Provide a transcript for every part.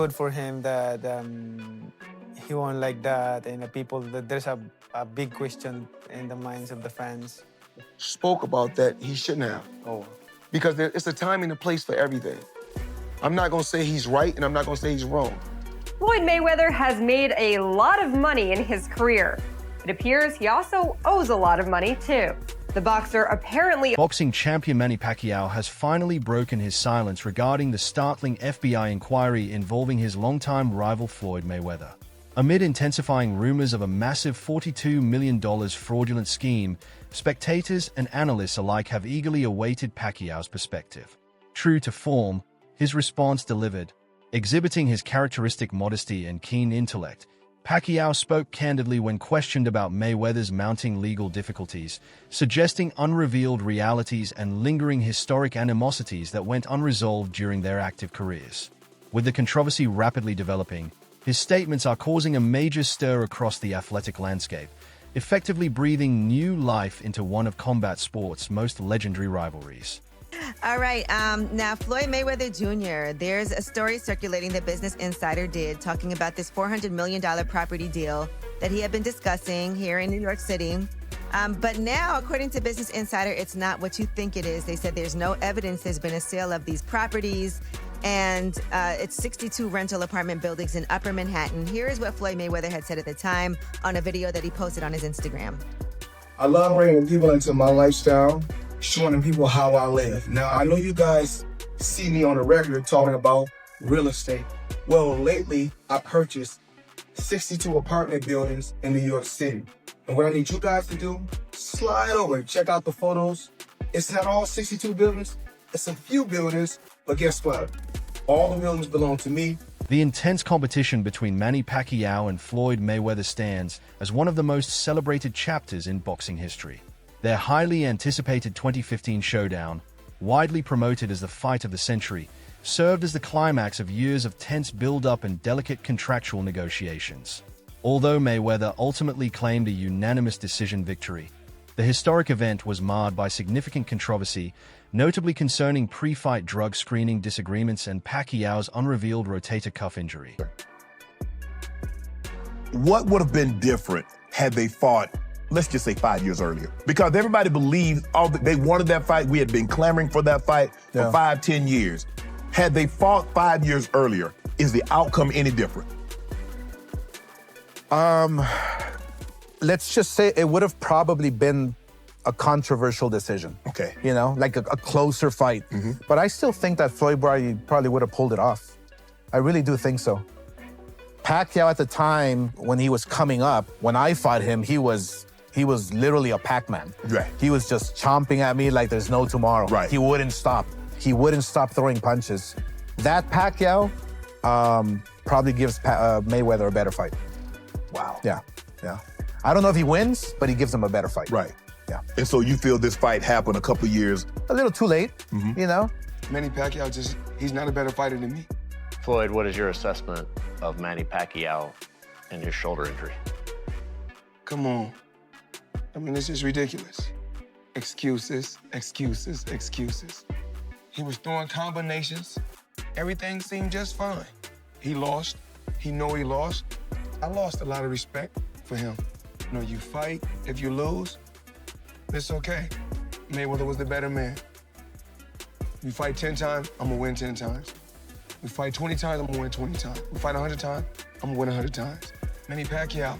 Good for him that he won like that, and there's a big question in the minds of the fans. Spoke about that he shouldn't have. Oh. Because it's a time and a place for everything. I'm not gonna say he's right, and I'm not gonna say he's wrong. Floyd Mayweather has made a lot of money in his career. It appears he also owes a lot of money, too. The boxer apparently... Boxing champion Manny Pacquiao has finally broken his silence regarding the startling FBI inquiry involving his longtime rival Floyd Mayweather. Amid intensifying rumors of a massive $42 million fraudulent scheme, spectators and analysts alike have eagerly awaited Pacquiao's perspective. True to form, his response delivered. Exhibiting his characteristic modesty and keen intellect, Pacquiao spoke candidly when questioned about Mayweather's mounting legal difficulties, suggesting unrevealed realities and lingering historic animosities that went unresolved during their active careers. With the controversy rapidly developing, his statements are causing a major stir across the athletic landscape, effectively breathing new life into one of combat sport's most legendary rivalries. All right, now Floyd Mayweather Jr., there's a story circulating that Business Insider did talking about this $400 million property deal that he had been discussing here in New York City. But now, according to Business Insider, it's not what you think it is. They said there's no evidence there's been a sale of these properties, and it's 62 rental apartment buildings in Upper Manhattan. Here is what Floyd Mayweather had said at the time on a video that he posted on his Instagram. I love bringing people into my lifestyle, showing people how I live. Now, I know you guys see me on the record talking about real estate. Well, lately, I purchased 62 apartment buildings in New York City. And what I need you guys to do, slide over and check out the photos. It's not all 62 buildings, it's a few buildings, but guess what? All the buildings belong to me. The intense competition between Manny Pacquiao and Floyd Mayweather stands as one of the most celebrated chapters in boxing history. Their highly anticipated 2015 showdown, widely promoted as the fight of the century, served as the climax of years of tense build-up and delicate contractual negotiations. Although Mayweather ultimately claimed a unanimous decision victory, the historic event was marred by significant controversy, notably concerning pre-fight drug screening disagreements and Pacquiao's unrevealed rotator cuff injury. What would have been different had they fought, let's just say 5 years earlier? Because everybody believed they wanted that fight. We had been clamoring for that fight for 5-10 years. Had they fought 5 years earlier, is the outcome any different? Let's just say it would have probably been a controversial decision. Okay. You know, like a closer fight. But I still think that Floyd probably would have pulled it off. I really do think so. Pacquiao at the time, when he was coming up, when I fought him, he was literally a Pac-Man. Right. He was just chomping at me like there's no tomorrow. Right. He wouldn't stop. He wouldn't stop throwing punches. That Pacquiao probably gives Mayweather a better fight. Wow. Yeah. I don't know if he wins, but he gives him a better fight. Right. Yeah. And so you feel this fight happened a couple years? A little too late, you know? Manny Pacquiao he's not a better fighter than me. Floyd, what is your assessment of Manny Pacquiao and his shoulder injury? Come on. I mean, this is ridiculous. Excuses, excuses, excuses. He was throwing combinations. Everything seemed just fine. He lost. He know he lost. I lost a lot of respect for him. You know, you fight. If you lose, it's okay. Mayweather was the better man. We fight 10 times, I'm gonna win 10 times. We fight 20 times, I'm gonna win 20 times. We fight 100 times, I'm gonna win 100 times. Manny Pacquiao,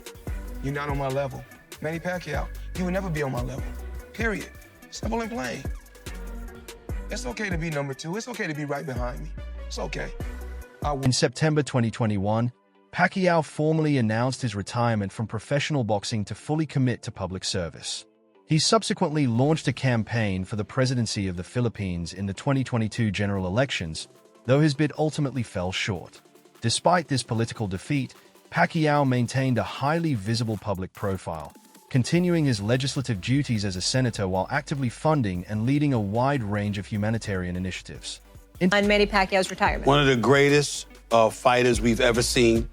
you're not on my level. Manny Pacquiao, you will never be on my level, period. Simple and plain. It's okay to be number 2. It's okay to be right behind me. It's okay. In September 2021, Pacquiao formally announced his retirement from professional boxing to fully commit to public service. He subsequently launched a campaign for the presidency of the Philippines in the 2022 general elections, though his bid ultimately fell short. Despite this political defeat, Pacquiao maintained a highly visible public profile, continuing his legislative duties as a senator while actively funding and leading a wide range of humanitarian initiatives. On Manny Pacquiao's retirement. One of the greatest fighters we've ever seen.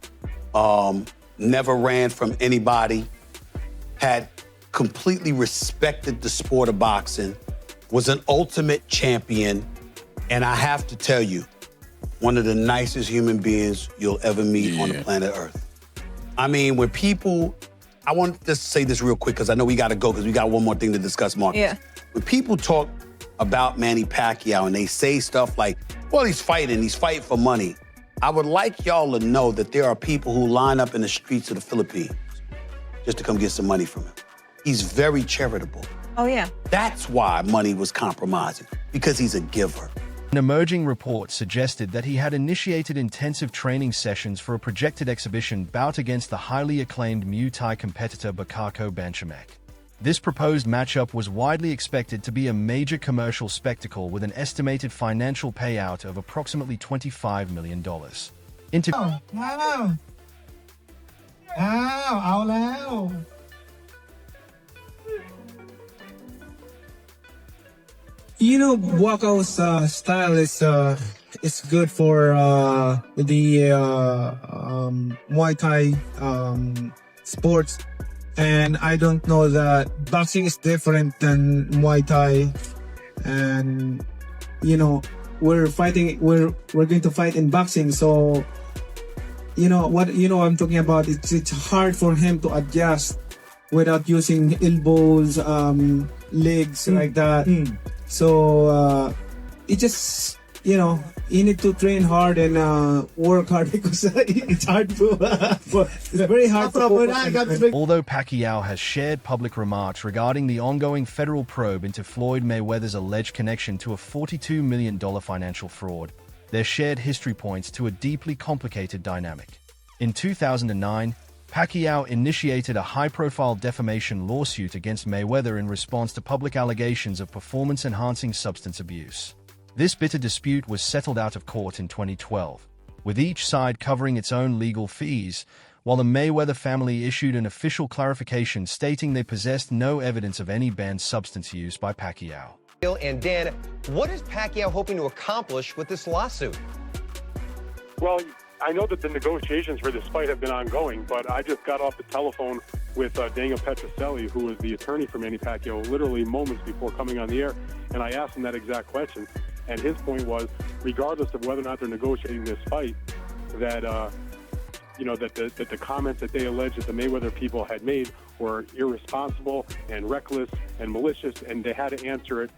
Never ran from anybody. Had completely respected the sport of boxing. Was an ultimate champion. And I have to tell you, one of the nicest human beings you'll ever meet on the planet Earth. I mean, when people, I want to just say this real quick because I know we got to go because we got one more thing to discuss, Marcus. Yeah. When people talk about Manny Pacquiao and they say stuff like, well, he's fighting for money. I would like y'all to know that there are people who line up in the streets of the Philippines just to come get some money from him. He's very charitable. Oh, yeah. That's why money was compromising, because he's a giver. An emerging report suggested that he had initiated intensive training sessions for a projected exhibition bout against the highly acclaimed Muay Thai competitor Bakako Banchamak. This proposed matchup was widely expected to be a major commercial spectacle with an estimated financial payout of approximately $25 million. You know, Pacquiao's style is good for the Muay Thai sports, and I don't know that boxing is different than Muay Thai, and you know we're going to fight in boxing, so you know what I'm talking about. It's hard for him to adjust without using elbows, legs like that. So it just, you need to train hard and work hard because it's hard it's very hard to Although Pacquiao has shared public remarks regarding the ongoing federal probe into Floyd Mayweather's alleged connection to a $42 million financial fraud, their shared history points to a deeply complicated dynamic. In 2009, Pacquiao initiated a high-profile defamation lawsuit against Mayweather in response to public allegations of performance-enhancing substance abuse. This bitter dispute was settled out of court in 2012, with each side covering its own legal fees, while the Mayweather family issued an official clarification stating they possessed no evidence of any banned substance use by Pacquiao. And Dan, what is Pacquiao hoping to accomplish with this lawsuit? Well, I know that the negotiations for this fight have been ongoing, but I just got off the telephone with Daniel Petrocelli, who was the attorney for Manny Pacquiao, literally moments before coming on the air, and I asked him that exact question. And his point was, regardless of whether or not they're negotiating this fight, that that the comments that they alleged that the Mayweather people had made were irresponsible and reckless and malicious, and they had to answer it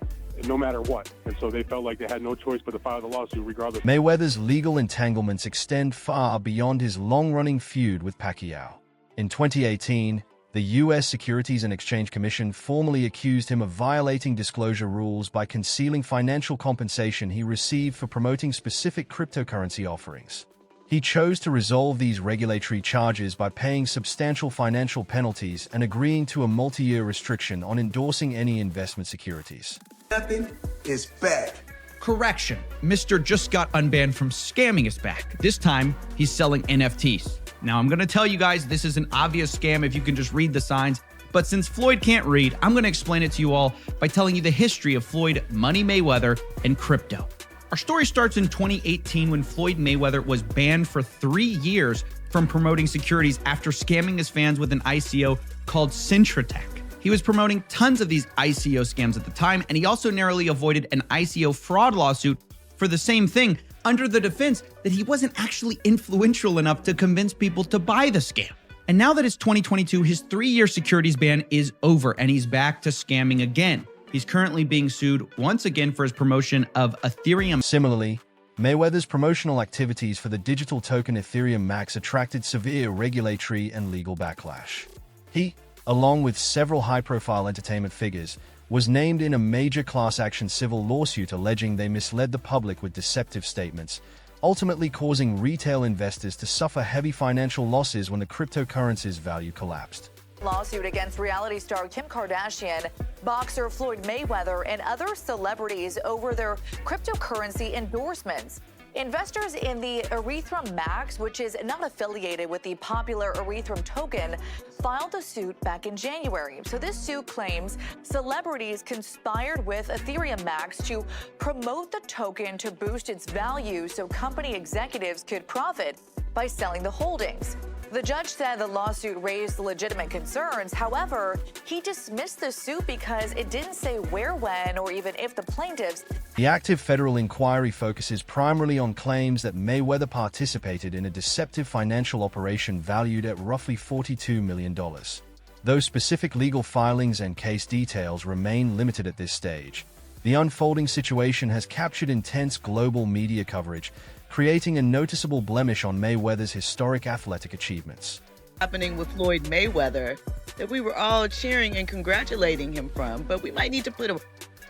no matter what. And so they felt like they had no choice but to file the lawsuit regardless. Mayweather's legal entanglements extend far beyond his long-running feud with Pacquiao. In 2018, the U.S. Securities and Exchange Commission formally accused him of violating disclosure rules by concealing financial compensation he received for promoting specific cryptocurrency offerings. He chose to resolve these regulatory charges by paying substantial financial penalties and agreeing to a multi-year restriction on endorsing any investment securities. Nothing is back. Correction. Mr. just got unbanned from scamming is back. This time, he's selling NFTs. Now, I'm going to tell you guys this is an obvious scam if you can just read the signs, but since Floyd can't read, I'm going to explain it to you all by telling you the history of Floyd Money Mayweather and crypto. Our story starts in 2018 when Floyd Mayweather was banned for 3 years from promoting securities after scamming his fans with an ICO called Cintratec. He was promoting tons of these ICO scams at the time, and he also narrowly avoided an ICO fraud lawsuit for the same thing under the defense that he wasn't actually influential enough to convince people to buy the scam. And now that it's 2022, his 3-year securities ban is over, and he's back to scamming again. He's currently being sued once again for his promotion of Ethereum. Similarly, Mayweather's promotional activities for the digital token Ethereum Max attracted severe regulatory and legal backlash. He, along with several high-profile entertainment figures, was named in a major class-action civil lawsuit alleging they misled the public with deceptive statements, ultimately causing retail investors to suffer heavy financial losses when the cryptocurrency's value collapsed. Lawsuit against reality star Kim Kardashian, boxer Floyd Mayweather, and other celebrities over their cryptocurrency endorsements. Investors in the Ethereum Max, which is not affiliated with the popular Ethereum token, filed a suit back in January. So this suit claims celebrities conspired with Ethereum Max to promote the token to boost its value so company executives could profit by selling the holdings. The judge said the lawsuit raised legitimate concerns. However, he dismissed the suit because it didn't say where, when, or even if the plaintiffs. The active federal inquiry focuses primarily on claims that Mayweather participated in a deceptive financial operation valued at roughly $42 million. Though specific legal filings and case details remain limited at this stage, the unfolding situation has captured intense global media coverage, creating a noticeable blemish on Mayweather's historic athletic achievements. Happening with Floyd Mayweather that we were all cheering and congratulating him from, but we might need to put a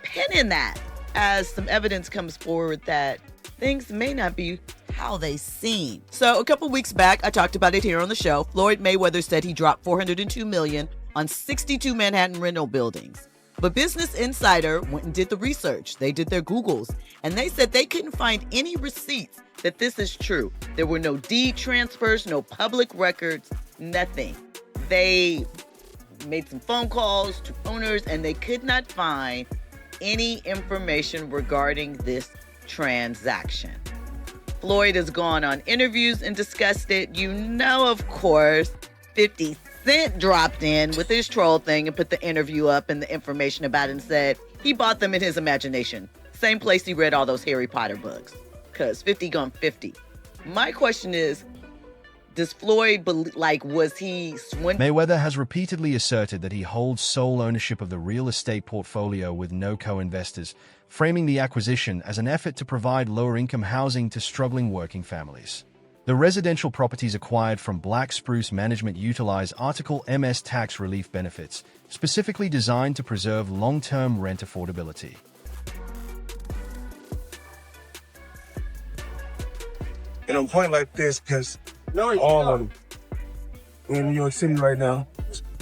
pin in that as some evidence comes forward that things may not be how they seem. So a couple weeks back, I talked about it here on the show. Floyd Mayweather said he dropped $402 million on 62 Manhattan rental buildings. But Business Insider went and did the research. They did their Googles, and they said they couldn't find any receipts that this is true. There were no deed transfers, no public records, nothing. They made some phone calls to owners, and they could not find any information regarding this transaction. Floyd has gone on interviews and discussed it. You know, of course, 50 Cent dropped in with his troll thing and put the interview up and the information about it and said he bought them in his imagination. Same place he read all those Harry Potter books. Because 50 gone 50. My question is, does Floyd, was he Mayweather has repeatedly asserted that he holds sole ownership of the real estate portfolio with no co-investors, framing the acquisition as an effort to provide lower-income housing to struggling working families. The residential properties acquired from Black Spruce Management utilize Article MS tax relief benefits, specifically designed to preserve long-term rent affordability. And on a point like this, because all of them, we're in New York City right now.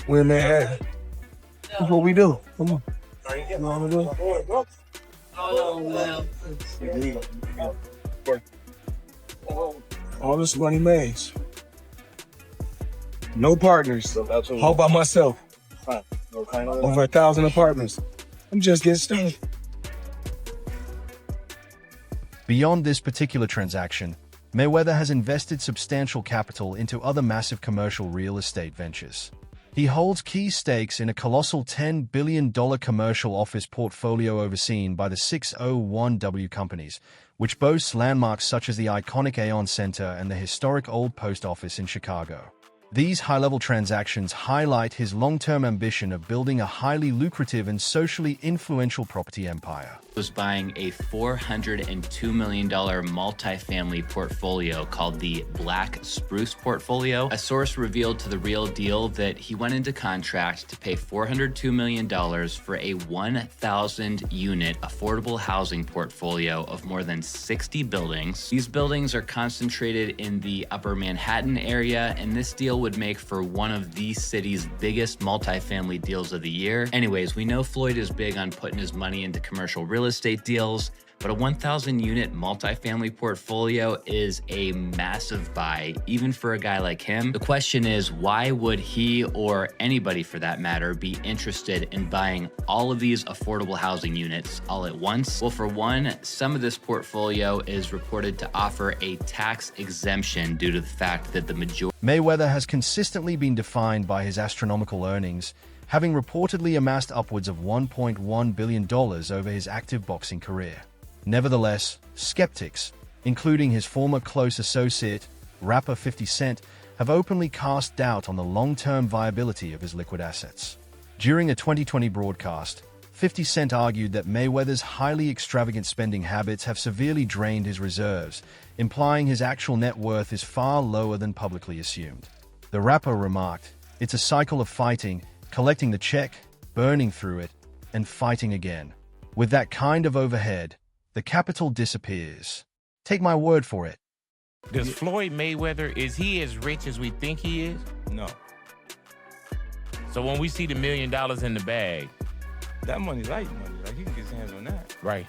We're in Manhattan. That's what we do. Come on. You know what I'm doing? All this money made. No partners. All by myself. Over 1,000 apartments. I'm just getting started. Beyond this particular transaction, Mayweather has invested substantial capital into other massive commercial real estate ventures. He holds key stakes in a colossal $10 billion commercial office portfolio overseen by the 601W companies, which boasts landmarks such as the iconic Aon Center and the historic Old Post Office in Chicago. These high-level transactions highlight his long-term ambition of building a highly lucrative and socially influential property empire. Was buying a $402 million multifamily portfolio called the Black Spruce portfolio. A source revealed to The Real Deal that he went into contract to pay $402 million for a 1,000-unit affordable housing portfolio of more than 60 buildings. These buildings are concentrated in the Upper Manhattan area, and this deal would make for one of the city's biggest multifamily deals of the year. Anyways, we know Floyd is big on putting his money into commercial real estate deals, but a 1,000-unit multifamily portfolio is a massive buy, even for a guy like him. The question is, why would he, or anybody for that matter, be interested in buying all of these affordable housing units all at once? Well, for one, some of this portfolio is reported to offer a tax exemption due to the fact that the majority... Mayweather has consistently been defined by his astronomical earnings, having reportedly amassed upwards of $1.1 billion over his active boxing career. Nevertheless, skeptics, including his former close associate, rapper 50 Cent, have openly cast doubt on the long-term viability of his liquid assets. During a 2020 broadcast, 50 Cent argued that Mayweather's highly extravagant spending habits have severely drained his reserves, implying his actual net worth is far lower than publicly assumed. The rapper remarked, "It's a cycle of fighting, collecting the check, burning through it, and fighting again. With that kind of overhead, the capital disappears. Take my word for it." Does Floyd Mayweather, is he as rich as we think he is? No. So when we see the $1 million in the bag, that money light money. Like, he can get his hands on that. Right.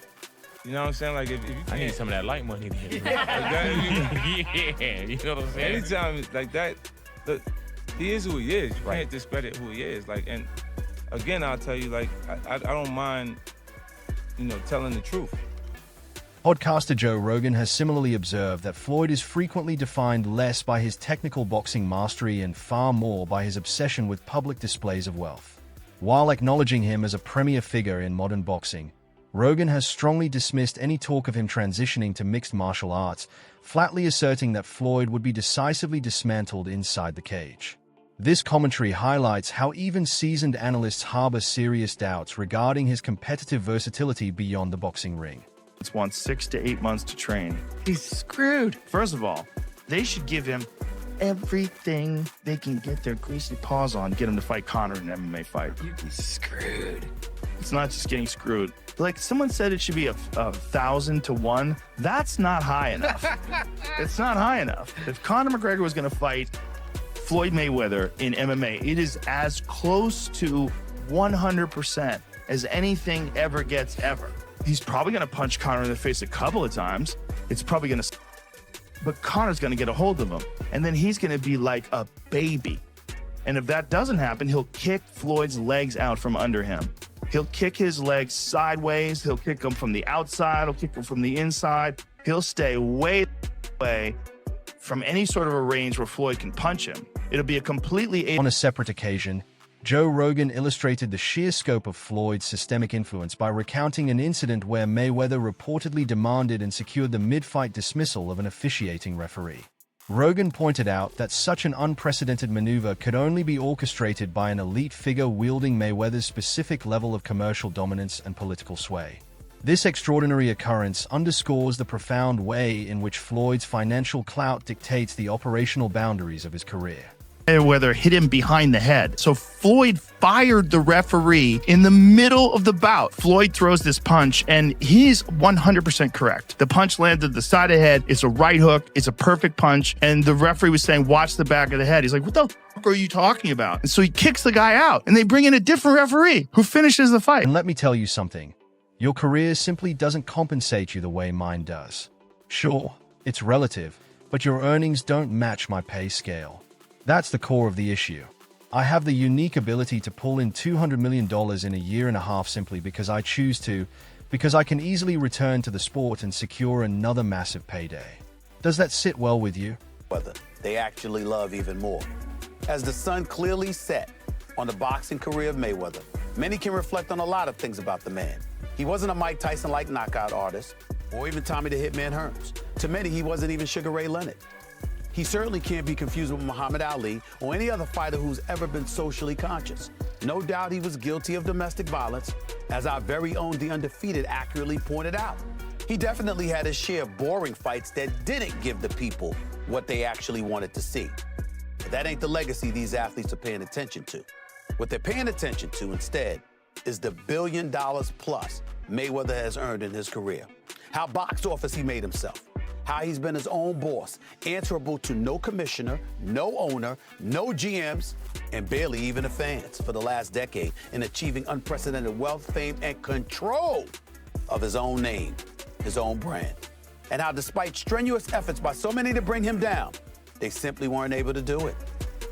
You know what I'm saying? Like, if you can't... I need some of that light money then. Yeah, you know what I'm saying? Anytime like that, look, he is who he is. You Right. can't discredit who he is. Like, and again, I'll tell you, like, I don't mind, telling the truth. Podcaster Joe Rogan has similarly observed that Floyd is frequently defined less by his technical boxing mastery and far more by his obsession with public displays of wealth. While acknowledging him as a premier figure in modern boxing, Rogan has strongly dismissed any talk of him transitioning to mixed martial arts, flatly asserting that Floyd would be decisively dismantled inside the cage. This commentary highlights how even seasoned analysts harbor serious doubts regarding his competitive versatility beyond the boxing ring. It's wants 6 to 8 months to train. He's screwed. First of all, they should give him everything they can get their greasy paws on to get him to fight Conor in an MMA fight. You'd be screwed. It's not just getting screwed. Like someone said it should be a 1,000 to 1. That's not high enough. It's not high enough. If Conor McGregor was going to fight Floyd Mayweather in MMA, it is as close to 100% as anything ever gets ever. He's probably going to punch Conor in the face a couple of times. It's probably going to, but Conor's going to get a hold of him. And then he's going to be like a baby. And if that doesn't happen, he'll kick Floyd's legs out from under him. He'll kick his legs sideways. He'll kick them from the outside. He'll kick them from the inside. He'll stay way away from any sort of a range where Floyd can punch him. It'll be a completely... On a separate occasion, Joe Rogan illustrated the sheer scope of Floyd's systemic influence by recounting an incident where Mayweather reportedly demanded and secured the mid-fight dismissal of an officiating referee. Rogan pointed out that such an unprecedented maneuver could only be orchestrated by an elite figure wielding Mayweather's specific level of commercial dominance and political sway. This extraordinary occurrence underscores the profound way in which Floyd's financial clout dictates the operational boundaries of his career. Mayweather hit him behind the head. So Floyd fired the referee in the middle of the bout. Floyd throws this punch, and he's 100% correct. The punch landed the side of the head. It's a right hook. It's a perfect punch. And the referee was saying, watch the back of the head. He's like, what the fuck are you talking about? And so he kicks the guy out, and they bring in a different referee who finishes the fight. And let me tell you something. Your career simply doesn't compensate you the way mine does. Sure, it's relative, but your earnings don't match my pay scale. That's the core of the issue. I have the unique ability to pull in $200 million in a year and a half simply because I choose to, because I can easily return to the sport and secure another massive payday. Does that sit well with you? Whether they actually love even more. As the sun clearly set on the boxing career of Mayweather, many can reflect on a lot of things about the man. He wasn't a Mike Tyson-like knockout artist, or even Tommy the Hitman Hearns. To many, he wasn't even Sugar Ray Leonard. He certainly can't be confused with Muhammad Ali or any other fighter who's ever been socially conscious. No doubt he was guilty of domestic violence, as our very own The Undefeated accurately pointed out. He definitely had his share of boring fights that didn't give the people what they actually wanted to see. But that ain't the legacy these athletes are paying attention to. What they're paying attention to instead is the $1 billion plus Mayweather has earned in his career. How box office he made himself. How he's been his own boss, answerable to no commissioner, no owner, no GMs, and barely even the fans for the last decade in achieving unprecedented wealth, fame, and control of his own name, his own brand. And how despite strenuous efforts by so many to bring him down, they simply weren't able to do it.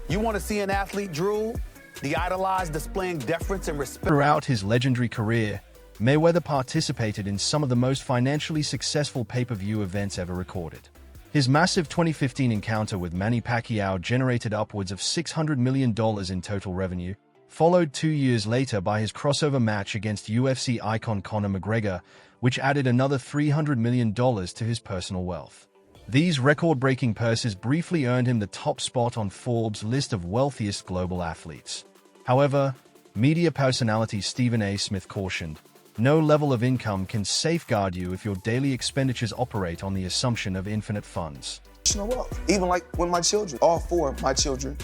You want to see an athlete drool? The idolized displaying deference and respect. Throughout his legendary career, Mayweather participated in some of the most financially successful pay-per-view events ever recorded. His massive 2015 encounter with Manny Pacquiao generated upwards of $600 million in total revenue, followed 2 years later by his crossover match against UFC icon Conor McGregor, which added another $300 million to his personal wealth. These record-breaking purses briefly earned him the top spot on Forbes' list of wealthiest global athletes. However, media personality Stephen A. Smith cautioned, "No level of income can safeguard you if your daily expenditures operate on the assumption of infinite funds." Wealth. Even like with my children, all 4 of my children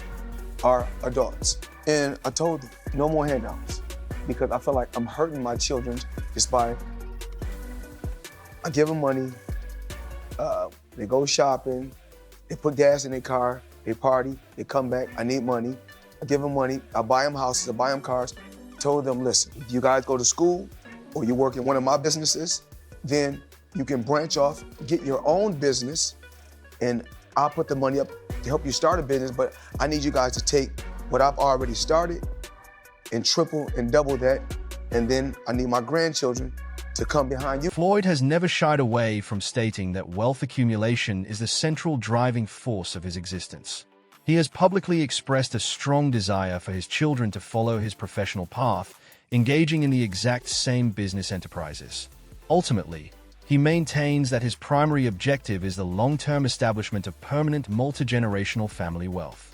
are adults. And I told them, no more handouts. Because I feel like I'm hurting my children just by, I give them money, they go shopping, they put gas in their car, they party, they come back, I need money. I give them money, I buy them houses, I buy them cars. I told them, listen, if you guys go to school or you work in one of my businesses, then you can branch off, get your own business, and I'll put the money up to help you start a business, but I need you guys to take what I've already started and triple and double that, and then I need my grandchildren to come behind you. Floyd has never shied away from stating that wealth accumulation is the central driving force of his existence. He has publicly expressed a strong desire for his children to follow his professional path, engaging in the exact same business enterprises. Ultimately, he maintains that his primary objective is the long-term establishment of permanent multi-generational family wealth.